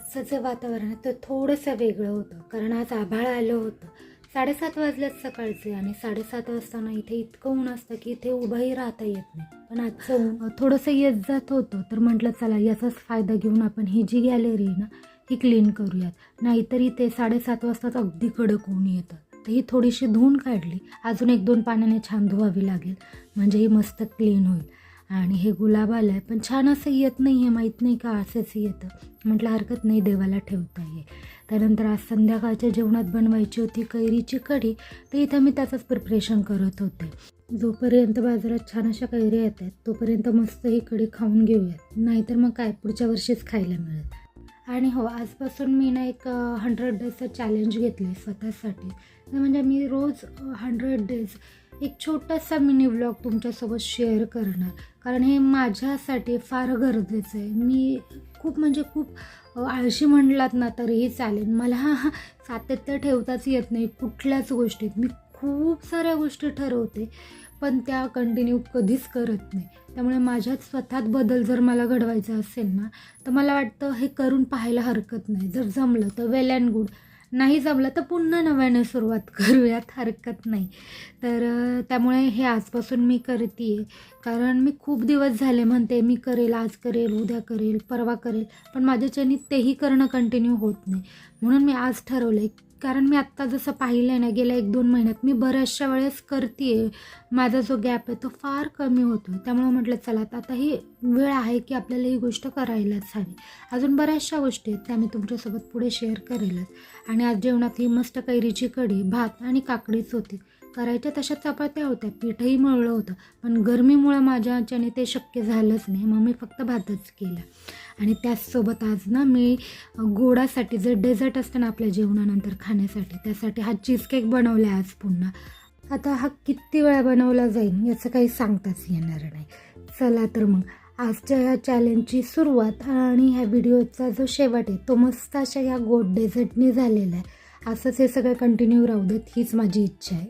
आजचं जे वातावरण आहे ते थोडंसं वेगळं होतं, कारण आज आभाळ आलं होतं. 7:30 वाजलेत सकाळचे आणि 7:30 वाजताना इथे इतकं ऊन असतं की इथे उभंही राहता येत नाही. पण आजचं ऊन थोडंसं येत जात होतं, तर म्हटलं चला याचाच फायदा घेऊन आपण ही जी गॅलरी आहे ना ही क्लीन करूयात. नाहीतर इथे 7:30 वाजताच अगदी कडक ऊन येतं. तर ही थोडीशी धुवून काढली, अजून 1-2 पाण्याने छान धुवावी लागेल, म्हणजे ही मस्त क्लीन होईल. आणि हे गुलाब आलं आहे, पण छान असं येत नाही आहे, माहीत नाही का असंच येतं. म्हटलं हरकत नाही, देवाला ठेवता येईल. त्यानंतर आज संध्याकाळच्या जेवणात बनवायची होती कैरीची कढी, तर इथं मी त्याचंच प्रिपरेशन करत होते. जोपर्यंत बाजारात छान अशा कैऱ्या येत आहेत तोपर्यंत मस्त ही कढी खाऊन घेऊयात, नाहीतर मग काय पुढच्या वर्षीच खायला मिळेल. आणि हो, आजपासून मी ना एक 100 डेजचं चॅलेंज घेतलं आहे स्वतःसाठी. म्हणजे मी रोज 100 डेज एक छोटासा मिनी व्लॉग तुमच्यासोबत शेअर करणार, कारण हे माझ्यासाठी फार गरजेचं आहे. मी खूप म्हणजे खूप आळशी म्हणलात ना तरीही चालेल. मला सातत्य ठेवताच येत नाही कुठल्याच गोष्टीत. मी खूप साऱ्या गोष्टी ठरवते, पण त्या कंटिन्यू कधीच करत नाही. त्यामुळे माझ्यात स्वतःत बदल जर मला घडवायचा असेल ना, तर मला वाटतं हे करून पाहायला हरकत नाही. जर जमलं तर वेल अँड गुड, नाही जमलं तर पुन्हा नव्याने सुरुवात करूयात, हरकत नाही. तर त्यामुळे हे आजपासून मी करते आहे. कारण मी खूप दिवस झाले म्हणते मी करेल, आज करेल, उद्या करेल, परवा करेल, पण माझ्याच्यानी तेही करणं कंटिन्यू होत नाही. म्हणून मी आज ठरवलं आहे, कारण मी आत्ता जसं पाहिलं आहे ना गेल्या 1-2 महिन्यात मी बऱ्याचशा वेळेस करते आहे. माझा जो गॅप आहे तो फार कमी होतो. त्यामुळं म्हटलं चला आता ही वेळ आहे की आपल्याला ही गोष्ट करायलाच हवी. अजून बऱ्याचशा गोष्टी आहेत त्या मी तुमच्यासोबत पुढे शेअर करेलच. आणि आज जेवणात ही मस्त कैरीची कढी, भात आणि काकडीच होती. करायच्या तशा चपात्या होत्या, पीठही मळलं होतं, पण गरमीमुळं माझ्याच्याने ते शक्य झालंच नाही. मग मी फक्त भातच केला. आणि त्याचसोबत आज ना मी गोडासाठी जे डेझर्ट असतं ना आपल्या जेवणानंतर खाण्यासाठी, त्यासाठी हा चीजकेक बनवला आहे आज पुन्हा. आता हा किती वेळा बनवला जाईल याचं काही सांगताच येणार नाही. चला तर मग आजच्या ह्या चॅलेंजची सुरुवात आणि ह्या व्हिडिओचा जो शेवट आहे तो मस्त अशा ह्या गोड डेझर्टनी झालेला आहे. असंच हे सगळं कंटिन्यू राहू देत हीच माझी इच्छा आहे.